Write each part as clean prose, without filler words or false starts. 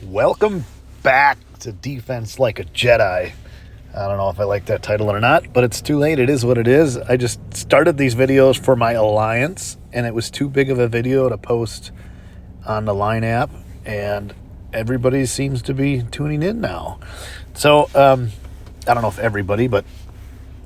Welcome back to Defense Like a Jedi. I don't know if I like that title or not, but it's too late. It is what it is. I just started these videos for my Alliance, and it was too big of a video to post on the Line app, and everybody seems to be tuning in now. So, I don't know if everybody, but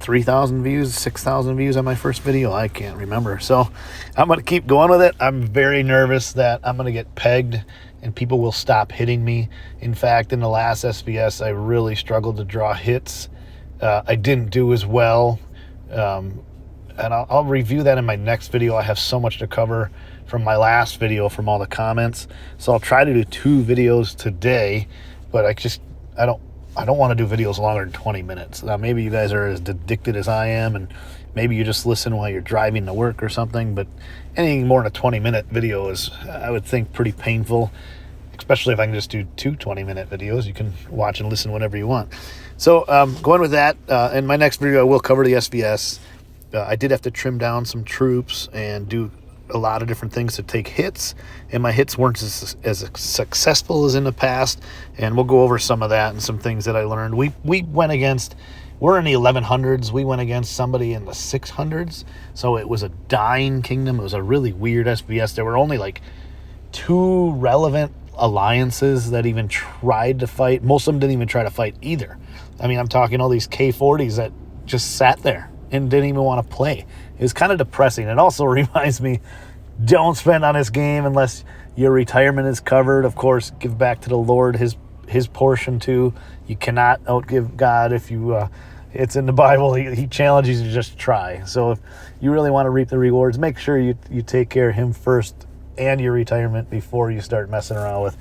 3,000 views, 6,000 views on my first video. I can't remember. So I'm going to keep going with it. I'm very nervous that I'm going to get pegged and people will stop hitting me. In fact, in the last SBS, I really struggled to draw hits. I didn't do as well. And I'll review that in my next video. I have so much to cover from my last video from all the comments. So I'll try to do 2 videos today, but I don't want to do videos longer than 20 minutes. Now, maybe you guys are as addicted as I am, and maybe you just listen while you're driving to work or something, but anything more than a 20-minute video is, I would think, pretty painful, especially if I can just do 2 20-minute videos. You can watch and listen whenever you want. So going with that, in my next video, I will cover the SVS. I did have to trim down some troops and do a lot of different things to take hits, and my hits weren't as successful as in the past, and we'll go over some of that and some things that I learned. We went against, we're in the 1100s, we went against somebody in the 600s, so it was a dying kingdom. It was a really weird SBS. There were only like 2 relevant alliances that even tried to fight. Most of them didn't even try to fight either. I mean, I'm talking all these K40s that just sat there and didn't even want to play. It was kind of depressing. It also reminds me, don't spend on this game unless your retirement is covered. Of course, give back to the Lord his portion too. You cannot outgive God. If you, it's in the Bible. He challenges you to just try. So if you really want to reap the rewards, make sure you take care of him first and your retirement before you start messing around with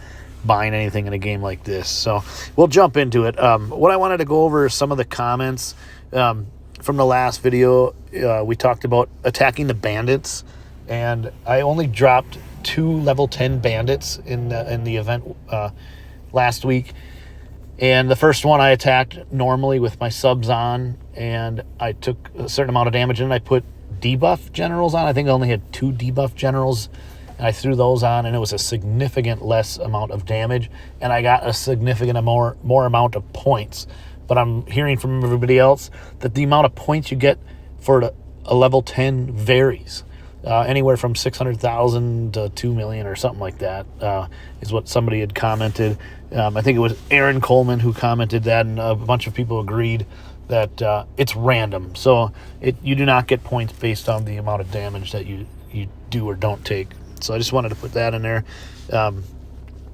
buying anything in a game like this. So we'll jump into it. What I wanted to go over is some of the comments from the last video. We talked about attacking the bandits, and I only dropped 2 level 10 bandits in the event last week. And the first one I attacked normally with my subs on, and I took a certain amount of damage, and I put debuff generals on. I think I only had 2 debuff generals, and I threw those on, and it was a significant less amount of damage, and I got a significant more amount of points. But I'm hearing from everybody else that the amount of points you get for a level 10 varies. Anywhere from 600,000 to 2 million or something like that is what somebody had commented. I think it was Aaron Coleman who commented that, and a bunch of people agreed that it's random. So you do not get points based on the amount of damage that you do or don't take. So I just wanted to put that in there.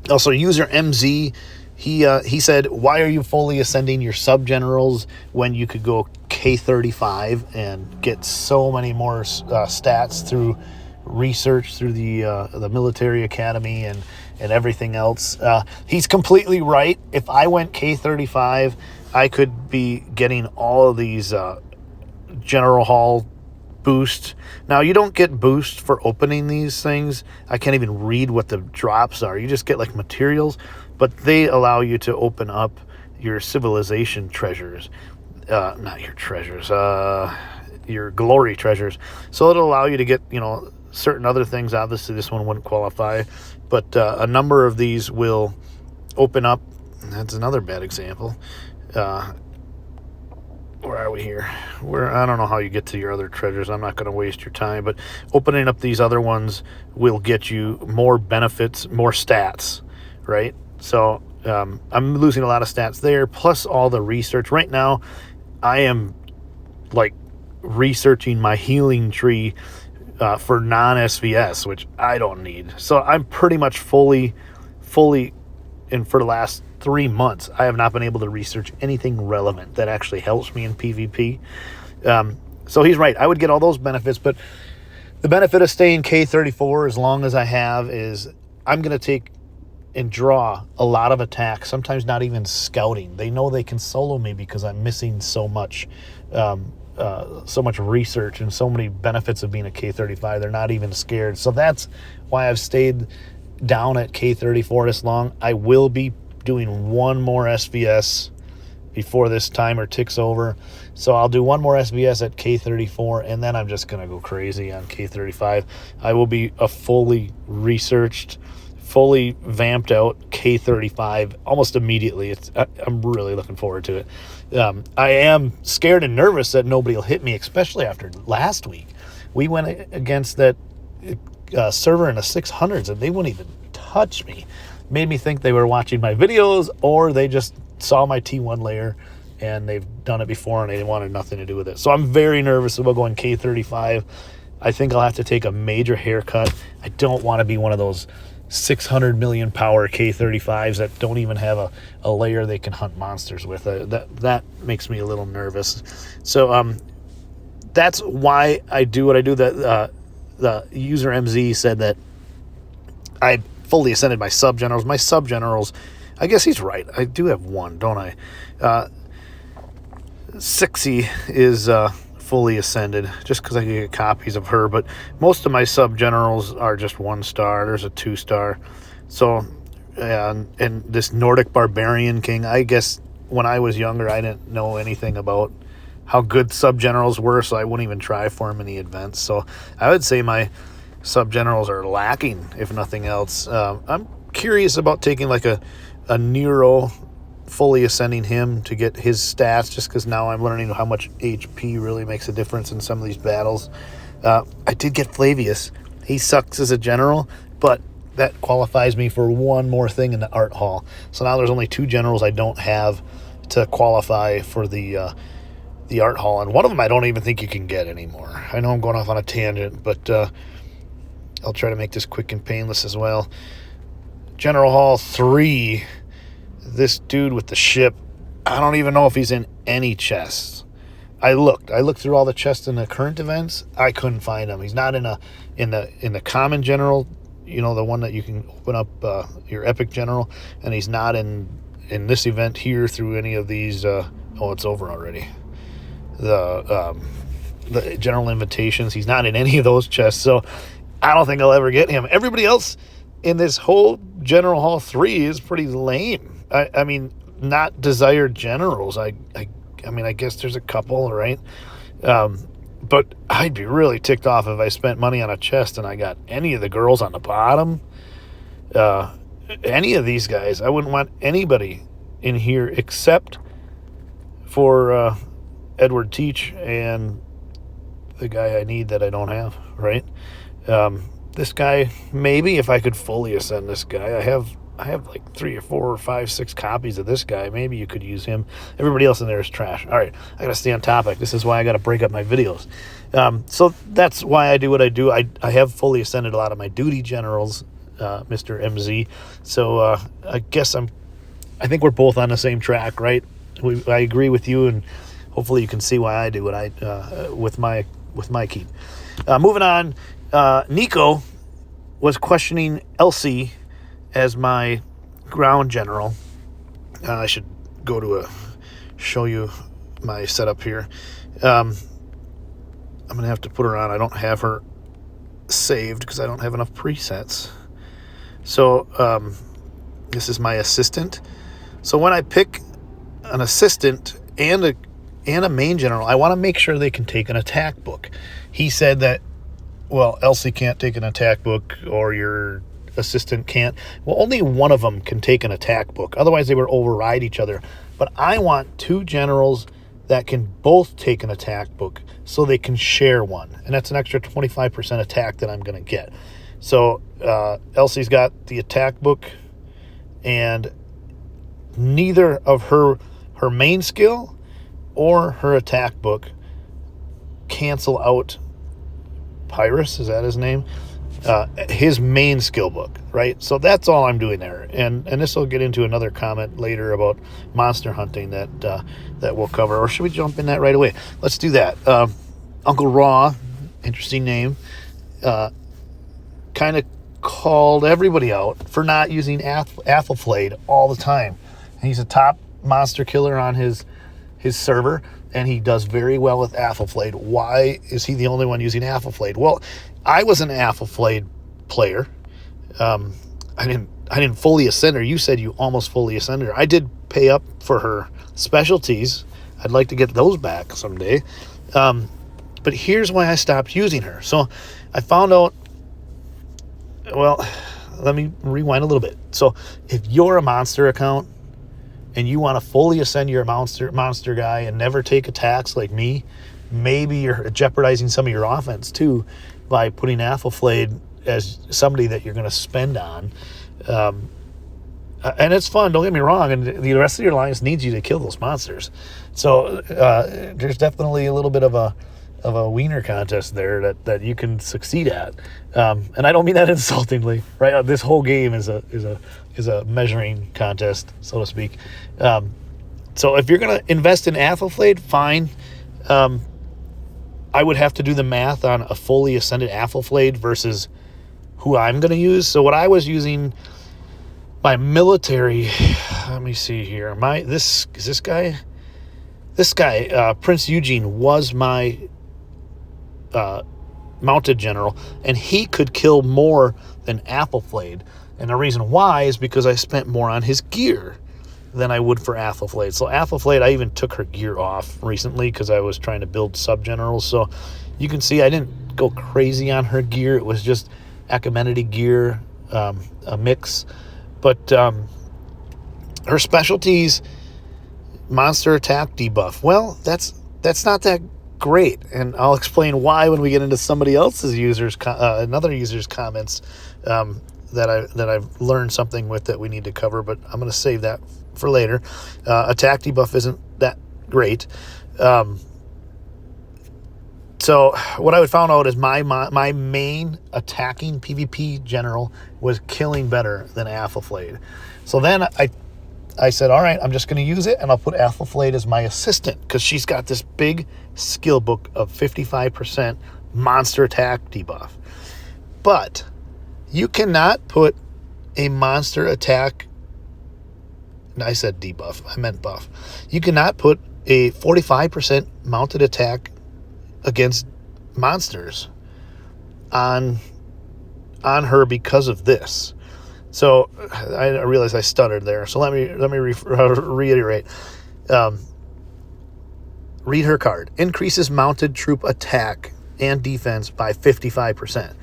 Also, user MZ, he said, why are you fully ascending your sub-generals when you could go K35 and get so many more stats through research, through the military academy and everything else? He's completely right. If I went K35, I could be getting all of these General Hall boost. Now, you don't get boost for opening these things. I can't even read what the drops are. You just get like materials, but they allow you to open up your civilization treasures. Not your treasures, your glory treasures. So it'll allow you to get, certain other things. Obviously, this one wouldn't qualify, but a number of these will open up. That's another bad example. Where are we here? I don't know how you get to your other treasures. I'm not going to waste your time, but opening up these other ones will get you more benefits, more stats, right? So I'm losing a lot of stats there, plus all the research. Right now, I am like researching my healing tree for non-SVS, which I don't need. So I'm pretty much fully, and for the last 3 months, I have not been able to research anything relevant that actually helps me in PvP. So he's right. I would get all those benefits, but the benefit of staying K34 as long as I have is I'm going to take and draw a lot of attacks, sometimes not even scouting. They know they can solo me because I'm missing so much research and so many benefits of being a K35. They're not even scared. So that's why I've stayed down at K34 this long. I will be doing one more SVS before this timer ticks over. So I'll do one more SVS at K34, and then I'm just going to go crazy on K35. I will be a fully researched, fully vamped out K35 almost immediately. I'm really looking forward to it. I am scared and nervous that nobody will hit me, especially after last week. We went against that server in the 600s, and they wouldn't even touch me. Made me think they were watching my videos, or they just saw my T1 layer, and they've done it before, and they wanted nothing to do with it. So I'm very nervous about going K35. I think I'll have to take a major haircut. I don't want to be one of those 600 million power K35s that don't even have a layer they can hunt monsters with. That makes me a little nervous. So that's why I do what I do. That the user MZ said that I fully ascended my sub-generals. My sub-generals, I guess he's right. I do have one, don't I? Sixy is fully ascended just because I can get copies of her, but most of my sub-generals are just 1-star. There's a 2-star. So, and this Nordic Barbarian King, I guess when I was younger, I didn't know anything about how good sub-generals were, so I wouldn't even try for them in the events. So I would say my sub-generals are lacking, if nothing else. I'm curious about taking like a Nero, fully ascending him to get his stats, just because now I'm learning how much HP really makes a difference in some of these battles. I did get Flavius. He sucks as a general, but that qualifies me for one more thing in the art hall. So now there's only 2 generals I don't have to qualify for the art hall, and one of them I don't even think you can get anymore. I know I'm going off on a tangent, but I'll try to make this quick and painless as well. General Hall 3, this dude with the ship, I don't even know if he's in any chests. I looked through all the chests in the current events. I couldn't find him. He's not in the common general, you know, the one that you can open up your epic general, and he's not in this event here through any of these. Oh, it's over already. The general invitations, he's not in any of those chests, so I don't think I'll ever get him. Everybody else in this whole General Hall 3 is pretty lame. I mean, not desired generals. I mean, I guess there's a couple, right? But I'd be really ticked off if I spent money on a chest and I got any of the girls on the bottom. Any of these guys. I wouldn't want anybody in here except for Edward Teach and the guy I need that I don't have, right? This guy, maybe if I could fully ascend this guy. I have like 3 or 4 or 5, 6 copies of this guy. Maybe you could use him. Everybody else in there is trash. All right, I got to stay on topic. This is why I got to break up my videos. So that's why I do what I do. I have fully ascended a lot of my duty generals, Mr. MZ. So I guess I think we're both on the same track, right? I agree with you, and hopefully you can see why I do what I with my keep. Moving on, Nico was questioning Elsie as my ground general. I should go to show you my setup here. I'm gonna have to put her on. I don't have her saved because I don't have enough presets. So this is my assistant. So when I pick an assistant and a main general, I want to make sure they can take an attack book. He said that, well, Elsie can't take an attack book, or your assistant can't. Well, only one of them can take an attack book. Otherwise, they would override each other. But I want 2 generals that can both take an attack book so they can share one. And that's an extra 25% attack that I'm going to get. So Elsie's got the attack book, and neither of her main skill or her attack book cancel out Pyrrhus, is that his name? His main skill book, right? So that's all I'm doing there. And this will get into another comment later about monster hunting that we'll cover. Or should we jump in that right away? Let's do that. UncleRaw, interesting name, kind of called everybody out for not using Altheflade all the time. He's a top monster killer on his server, and he does very well with Altheflade. Why is he the only one using Altheflade? Well, I was an Altheflade player. I didn't fully ascend her. You said you almost fully ascended her. I did pay up for her specialties. I'd like to get those back someday. But here's why I stopped using her. So I found out, well, let me rewind a little bit. So if you're a monster account and you want to fully ascend your monster guy and never take attacks like me, maybe you're jeopardizing some of your offense too by putting Altheflade as somebody that you're going to spend on. And it's fun, don't get me wrong, and the rest of your alliance needs you to kill those monsters. So there's definitely a little bit of a wiener contest there that you can succeed at. And I don't mean that insultingly, right? This whole game is a measuring contest, so to speak. So if you're going to invest in Altheflade, fine. I would have to do the math on a fully ascended Altheflade versus who I'm going to use. So what I was using, my military, let me see here. This guy, Prince Eugene, was my mounted general, and he could kill more than Altheflade. And the reason why is because I spent more on his gear than I would for Altheflade. So Altheflade, I even took her gear off recently because I was trying to build sub-generals. So you can see I didn't go crazy on her gear. It was just Achaemenid gear, a mix. But her specialties, monster attack, debuff. Well, that's not that great, and I'll explain why when we get into somebody else's another user's comments that I've learned something with that we need to cover. But I'm going to save that for later. Attack debuff isn't that great. So what I found out is my main attacking PvP general was killing better than Altheflade. So then I said, all right, I'm just going to use it, and I'll put Altheflade as my assistant because she's got this big skill book of 55% monster attack debuff. But you cannot put a monster attack, I said debuff, I meant buff. You cannot put a 45% mounted attack against monsters on her because of this. So I realized I stuttered there. So let me reiterate. Read her card. Increases mounted troop attack and defense by 55%.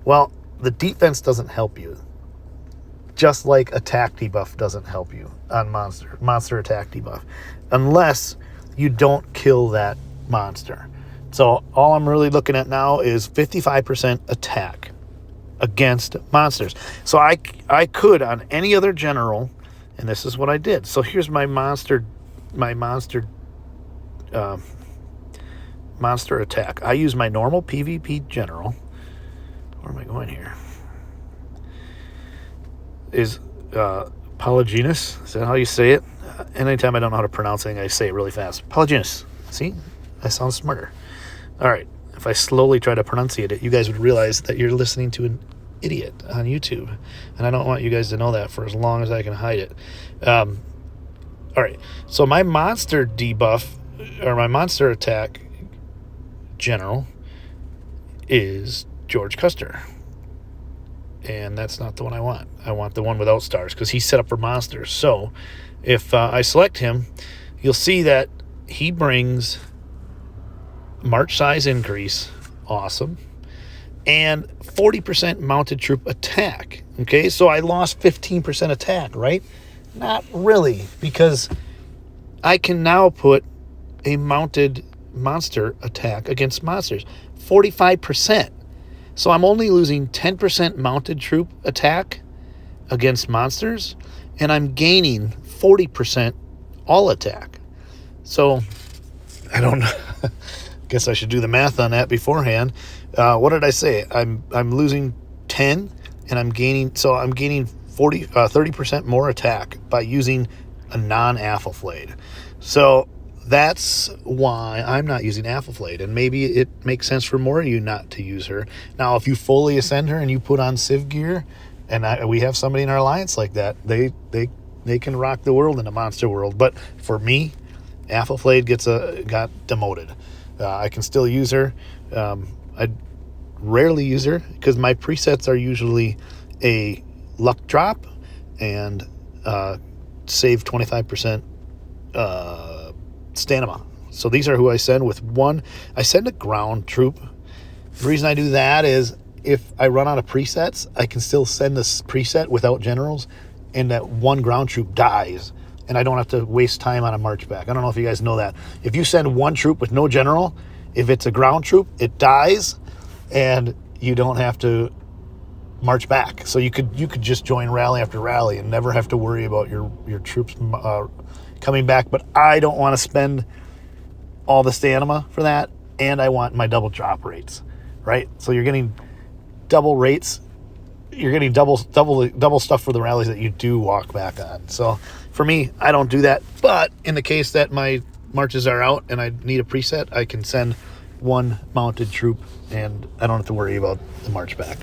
Well, the defense doesn't help you. Just like attack debuff doesn't help you on monster attack debuff, unless you don't kill that monster. So all I'm really looking at now is 55% attack against monsters. So I could on any other general, and this is what I did. So here's my monster attack. I use my normal PvP general. Where am I going here? Is Polygenus? Is that how you say it? Anytime I don't know how to pronounce anything, I say it really fast. Polygenus. See? I sound smarter. All right. If I slowly try to pronunciate it, you guys would realize that you're listening to an idiot on YouTube. And I don't want you guys to know that for as long as I can hide it. All right. So my monster debuff, or my monster attack general, is George Custer. And that's not the one I want. I want the one without stars because he's set up for monsters. So if I select him, you'll see that he brings march size increase, awesome, and 40% mounted troop attack. Okay, so I lost 15% attack, right? Not really, because I can now put a mounted monster attack against monsters, 45%. So I'm only losing 10% mounted troop attack against monsters, and I'm gaining 40% all attack. So I don't know. Guess I should do the math on that beforehand. What did I say? I'm losing 10, and I'm gaining 30% more attack by using a non-Altheflade. So that's why I'm not using Altheflade, and maybe it makes sense for more of you not to use her. Now, if you fully ascend her and you put on Civ gear, and we have somebody in our alliance like that, they can rock the world in the monster world. But for me, Altheflade got demoted. I can still use her. I rarely use her because my presets are usually a luck drop and save 25% stamina. So these are who I send with one. I send a ground troop. The reason I do that is if I run out of presets, I can still send this preset without generals, and that one ground troop dies, and I don't have to waste time on a march back. I don't know if you guys know that. If you send one troop with no general, if it's a ground troop, it dies, and you don't have to march back. So you could just join rally after rally and never have to worry about your troops coming back. But I don't want to spend all the stamina for that, and I want my double drop rates, right? So you're getting double rates. You're getting double stuff for the rallies that you do walk back on. So for me, I don't do that. But in the case that my marches are out and I need a preset, I can send one mounted troop, and I don't have to worry about the march back.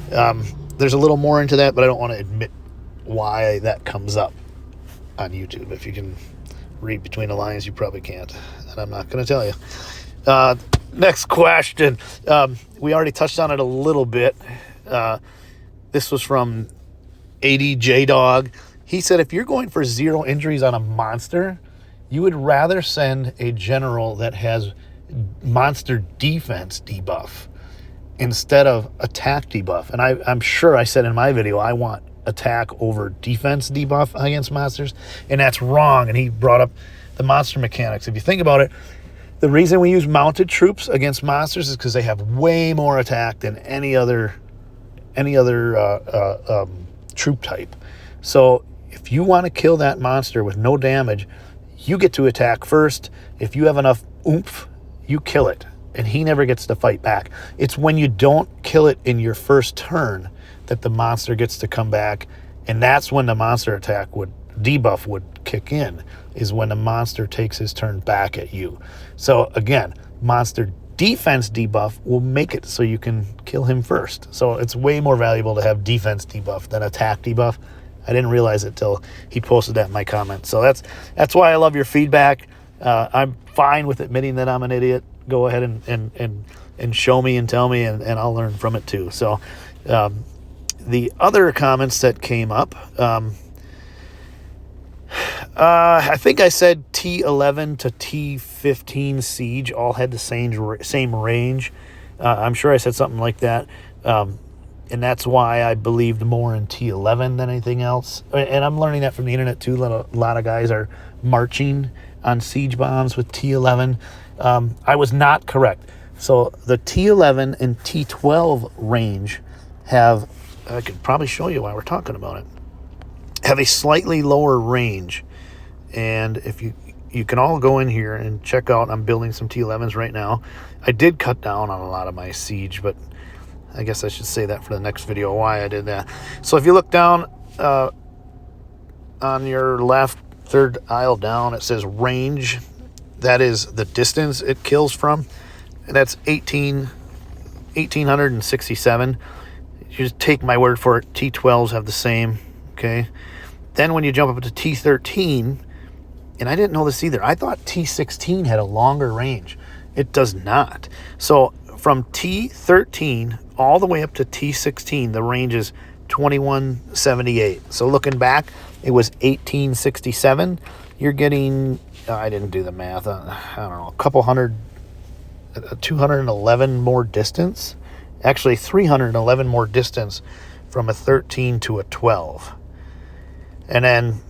There's a little more into that, but I don't want to admit why that comes up on YouTube. If you can read between the lines, you probably can't, and I'm not going to tell you. Next question. We already touched on it a little bit. This was from ADJ Dog. He said, if you're going for 0 injuries on a monster, you would rather send a general that has monster defense debuff instead of attack debuff. And I'm sure I said in my video, I want attack over defense debuff against monsters, and that's wrong. And he brought up the monster mechanics. If you think about it, the reason we use mounted troops against monsters is because they have way more attack than any other troop type. So if you want to kill that monster with no damage, you get to attack first. If you have enough oomph, you kill it, and he never gets to fight back. It's when you don't kill it in your first turn that the monster gets to come back, and that's when the monster attack debuff would kick in, is when the monster takes his turn back at you. So again, monster defense debuff will make it so you can kill him first. So it's way more valuable to have defense debuff than attack debuff. I didn't realize it till he posted that in my comments. So that's why I love your feedback. I'm fine with admitting that I'm an idiot. Go ahead and show me and tell me, and I'll learn from it too. So the other comments that came up, I think I said T11 to T15 Siege all had the same range. I'm sure I said something like that. And that's why I believed more in T11 than anything else. And I'm learning that from the internet too. A lot of guys are marching on siege bombs with T11. I was not correct. So the T11 and T12 range have, I could probably show you while we're talking about it, have a slightly lower range. And if you can all go in here and check out, I'm building some T11s right now. I did cut down on a lot of my siege, but I guess I should say that for the next video, why I did that. So if you look down on your left, third aisle down, it says range. That is the distance it kills from. And that's 1867. You just take my word for it. T12s have the same, okay? Then when you jump up to T13, and I didn't know this either, I thought T16 had a longer range. It does not. So from T13 all the way up to T16, the range is 2178. So looking back, it was 1867. You're getting, I didn't do the math, I don't know, a couple hundred, 211 more distance. Actually, 311 more distance from a 13 to a 12. And then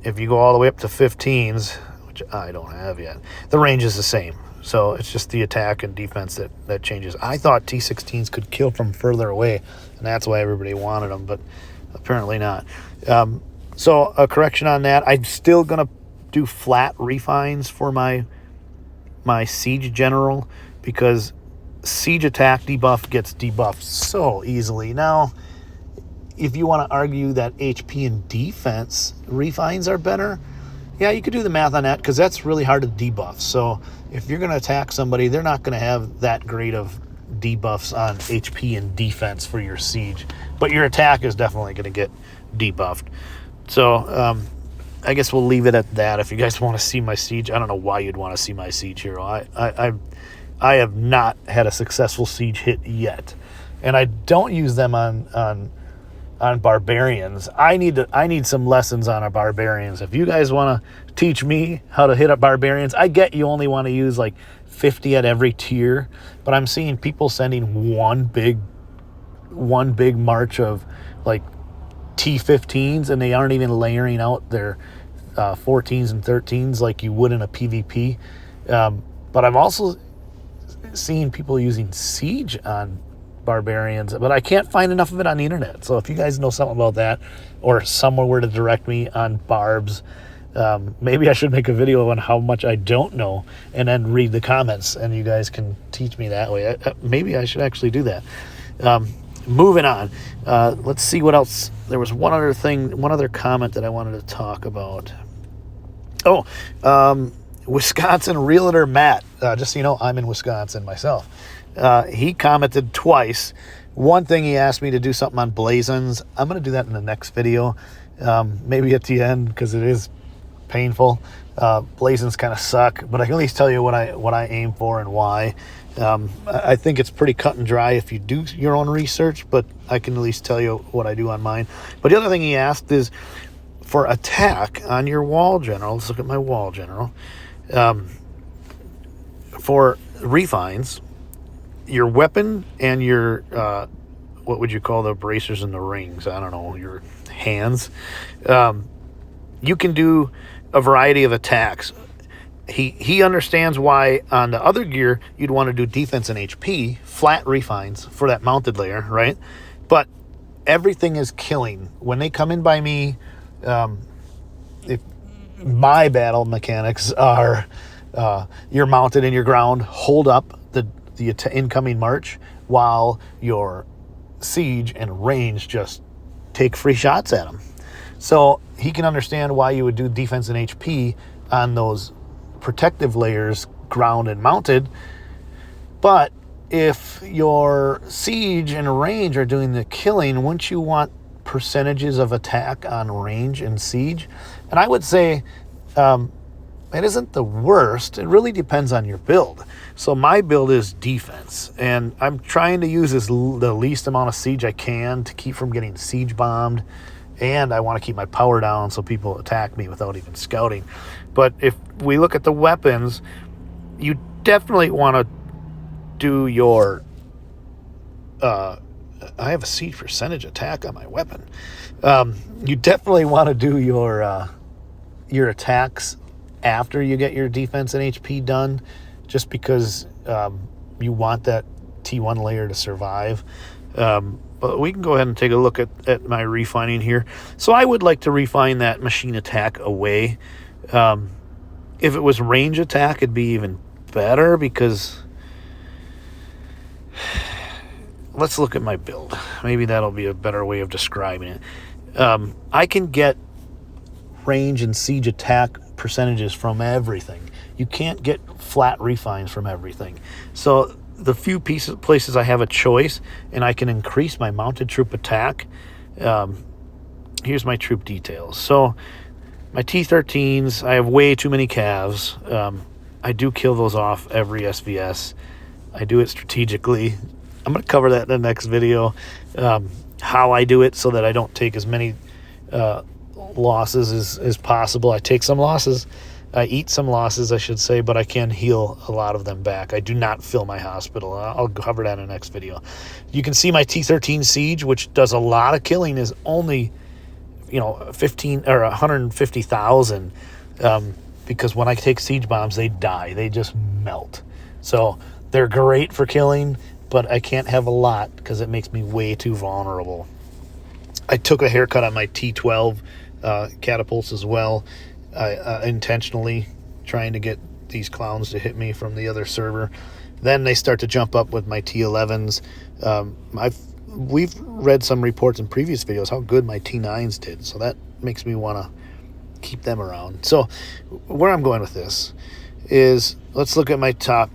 if you go all the way up to 15s, which I don't have yet, the range is the same. So it's just the attack and defense that changes. I thought T16s could kill from further away, and that's why everybody wanted them, but apparently not. So a correction on that. I'm still going to do flat refines for my siege general, because siege attack debuff gets debuffed so easily. Now, if you want to argue that HP and defense refines are better, yeah, you could do the math on that, because that's really hard to debuff. So if you're going to attack somebody, they're not going to have that great of debuffs on HP and defense for your siege, but your attack is definitely going to get debuffed. So I guess we'll leave it at that. If you guys want to see my siege, I don't know why you'd want to see my siege hero. I have not had a successful siege hit yet, and I don't use them on on barbarians. I need some lessons on our barbarians. If you guys want to teach me how to hit up barbarians, I get you only want to use like 50 at every tier, but I'm seeing people sending one big march of like T15s, and they aren't even layering out their 14s and 13s like you would in a PvP. But I'm also seeing people using Siege on barbarians, but I can't find enough of it on the internet. So if you guys know something about that, or somewhere to direct me on barbs, maybe I should make a video on how much I don't know and then read the comments, and you guys can teach me that way. Maybe I should actually do that. Moving on. Let's see what else. There was one other comment that I wanted to talk about. Wisconsin realtor Matt. Just so you know, I'm in Wisconsin myself. He commented twice. One thing, he asked me to do something on blazons. I'm going to do that in the next video, maybe at the end, because it is painful. Blazons kind of suck, but I can at least tell you what I aim for and why. I think it's pretty cut and dry if you do your own research, but I can at least tell you what I do on mine. But the other thing he asked is for attack on your wall general. Let's look at my wall general. For refines, your weapon and your what would you call the bracers and the rings? I don't know, your hands. You can do a variety of attacks. He understands why on the other gear you'd want to do defense and HP, flat refines for that mounted layer, right? But everything is killing. When they come in by me, if my battle mechanics are you're mounted in your ground, hold up the incoming march, while your siege and range just take free shots at them. So he can understand why you would do defense and HP on those protective layers, ground and mounted. But if your siege and range are doing the killing, wouldn't you want percentages of attack on range and siege? And I would say it isn't the worst. It really depends on your build. So my build is defense, and I'm trying to use the least amount of siege I can to keep from getting siege bombed, and I want to keep my power down so people attack me without even scouting. But if we look at the weapons, you definitely want to do your I have a siege percentage attack on my weapon. You definitely want to do your attacks after you get your defense and HP done, just because you want that T1 layer to survive. But we can go ahead and take a look at my refining here. So I would like to refine that machine attack away. If it was range attack, it'd be even better, because let's look at my build. Maybe that'll be a better way of describing it. I can get range and siege attack percentages from everything. You can't get flat refines from everything. So the few places I have a choice and I can increase my mounted troop attack, here's my troop details. So my T13s, I have way too many calves. I do kill those off every SVS. I do it strategically. I'm going to cover that in the next video, how I do it so that I don't take as many losses as possible. I take some losses. I eat some losses, I should say, but I can heal a lot of them back. I do not fill my hospital. I'll cover that in the next video. You can see my T13 Siege, which does a lot of killing, is only 15 or 150,000, because when I take siege bombs, they die. They just melt. So they're great for killing, but I can't have a lot because it makes me way too vulnerable. I took a haircut on my T12 catapults as well, intentionally trying to get these clowns to hit me from the other server. Then they start to jump up with my T11s. We've read some reports in previous videos how good my T9s did, so that makes me want to keep them around. So where I'm going with this is, let's look at my top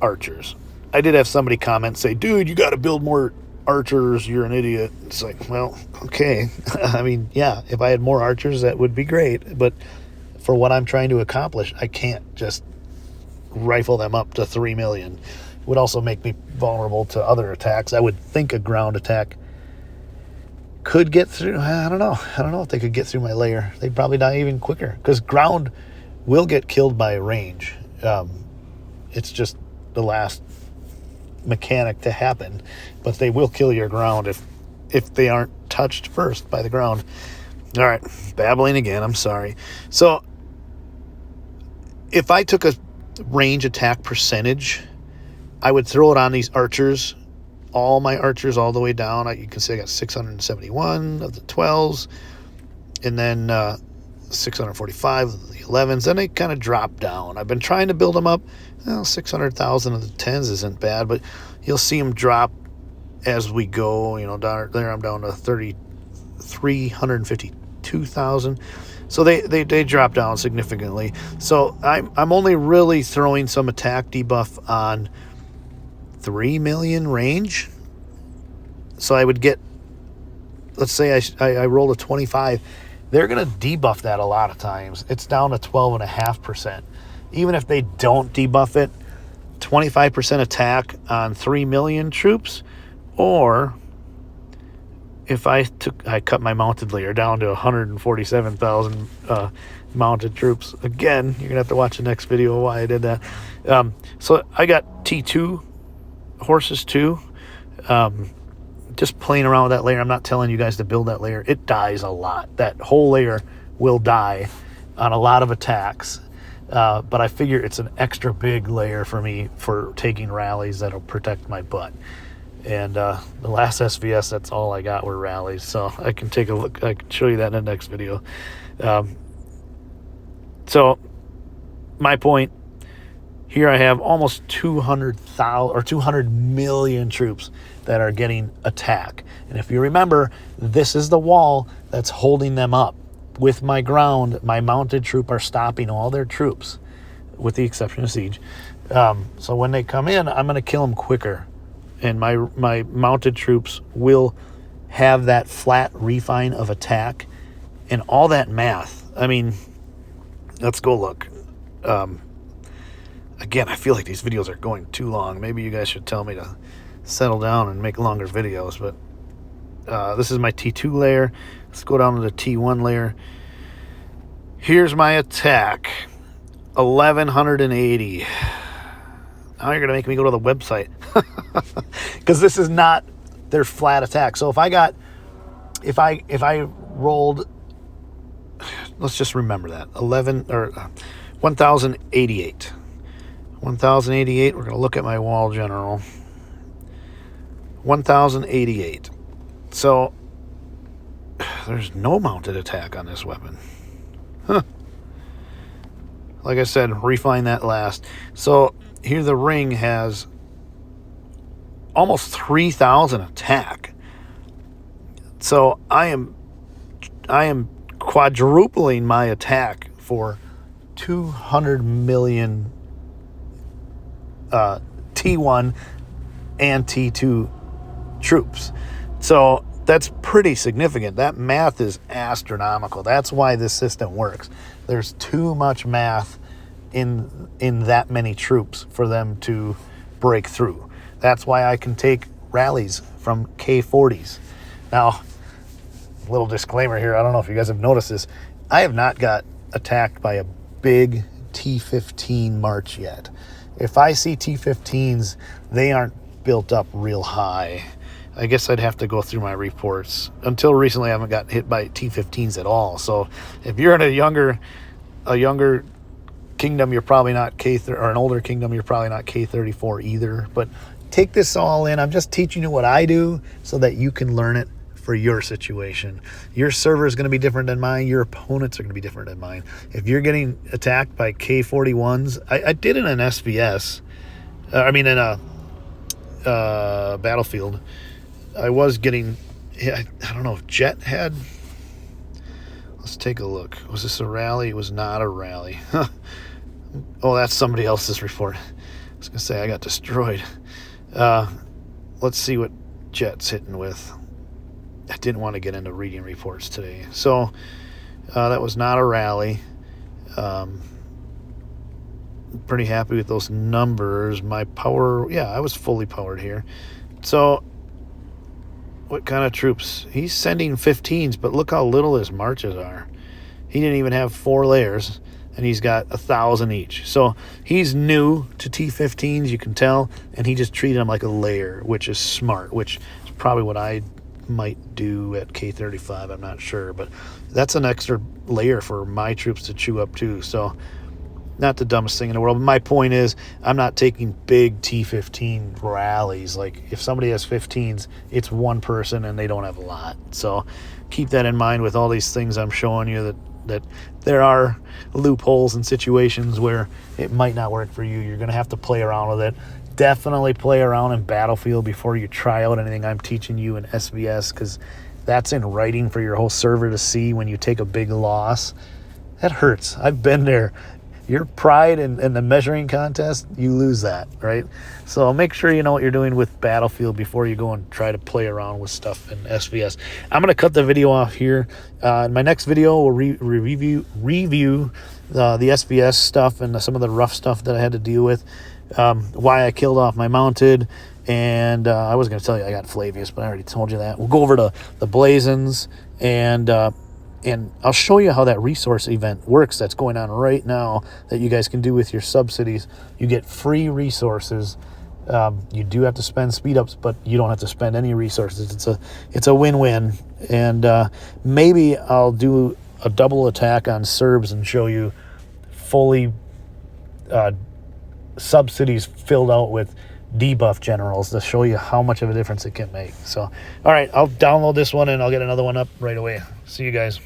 archers. I did have somebody comment, say, dude, you got to build more archers, you're an idiot. It's like, well, okay. I mean, yeah, if I had more archers, that would be great, but for what I'm trying to accomplish, I can't just rifle them up to 3 million. It would also make me vulnerable to other attacks. I would think a ground attack could get through. I don't know. I don't know if they could get through my layer. They'd probably die even quicker because ground will get killed by range. It's just the last mechanic to happen, but they will kill your ground if they aren't touched first by the ground. All right, babbling again. I'm sorry. So if I took a range attack percentage, I would throw it on these archers, all my archers all the way down. You can see I got 671 of the 12s, and then 645 of the 11s. Then they kind of drop down. I've been trying to build them up. Well, 600,000 of the 10s isn't bad, but you'll see them drop as we go. You know, down there I'm down to 352,000. So they drop down significantly. So I'm only really throwing some attack debuff on 3 million range. So I would get, let's say I rolled a 25. They're going to debuff that a lot of times. It's down to 12.5%. Even if they don't debuff it, 25% attack on 3 million troops, or if I cut my mounted layer down to 147,000 mounted troops. Again, you're gonna have to watch the next video why I did that. So I got T2 horses too. Just playing around with that layer. I'm not telling you guys to build that layer. It dies a lot. That whole layer will die on a lot of attacks. But I figure it's an extra big layer for me for taking rallies that'll protect my butt. And the last SVS, that's all I got were rallies. So I can take a look. I can show you that in the next video. So my point, here I have almost 200,000 or 200 million troops that are getting attack. And if you remember, this is the wall that's holding them up. With my ground, my mounted troop are stopping all their troops, with the exception of Siege. So when they come in, I'm going to kill them quicker. And my mounted troops will have that flat refine of attack and all that math. I mean, let's go look. Again, I feel like these videos are going too long. Maybe you guys should tell me to settle down and make longer videos. But this is my T2 layer. Let's go down to the T1 layer. Here's my attack. 1,180. Now you're going to make me go to the website. Because this is not their flat attack. So if I rolled, let's just remember that, 1,088. 1,088, we're going to look at my wall general. 1,088. So there's no mounted attack on this weapon. Huh. Like I said, refine that last. So here the ring has almost 3,000 attack. So I am quadrupling my attack for 200 million T1 and T2 troops. So that's pretty significant. That math is astronomical. That's why this system works. There's too much math in that many troops for them to break through. That's why I can take rallies from K40s. Now, a little disclaimer here. I don't know if you guys have noticed this. I have not got attacked by a big T15 march yet. If I see T15s, they aren't built up real high. I guess I'd have to go through my reports. Until recently, I haven't got hit by T15s at all. So if you're in a younger kingdom, you're probably not K30, or an older kingdom, you're probably not K34 either. But take this all in. I'm just teaching you what I do so that you can learn it for your situation. Your server is going to be different than mine. Your opponents are going to be different than mine. If you're getting attacked by K41s, I did in an SVS. In a battlefield. I was getting, I don't know if Jet had, let's take a look. Was this a rally? It was not a rally. Huh. Oh, that's somebody else's report. I was going to say I got destroyed. Let's see what Jet's hitting with. I didn't want to get into reading reports today. So that was not a rally. Pretty happy with those numbers. My power, yeah, I was fully powered here. So what kind of troops. He's sending 15s, but look how little his marches are. He didn't even have 4 layers, and he's got 1,000 each. So he's new to T15s, you can tell, and he just treated them like a layer, which is smart, which is probably what I might do at K35. I'm not sure, but that's an extra layer for my troops to chew up too. So not the dumbest thing in the world. But my point is, I'm not taking big T15 rallies. Like, if somebody has 15s, it's one person and they don't have a lot. So keep that in mind with all these things I'm showing you, that there are loopholes and situations where it might not work for you. You're going to have to play around with it. Definitely play around in Battlefield before you try out anything I'm teaching you in SVS, because that's in writing for your whole server to see when you take a big loss. That hurts. I've been there. Your pride in the measuring contest, you lose that, right? So make sure you know what you're doing with Battlefield before you go and try to play around with stuff in SVS. I'm going to cut the video off here. In my next video, we'll review the SVS stuff and some of the rough stuff that I had to deal with, why I killed off my mounted, and I was going to tell you I got Flavius, but I already told you that. We'll go over to the Blazons, and I'll show you how that resource event works that's going on right now that you guys can do with your subsidies. You get free resources. You do have to spend speed ups, but you don't have to spend any resources. It's a win-win. And maybe I'll do a double attack on Serbs and show you fully subsidies filled out with debuff generals to show you how much of a difference it can make. So, all right, I'll download this one and I'll get another one up right away. See you guys.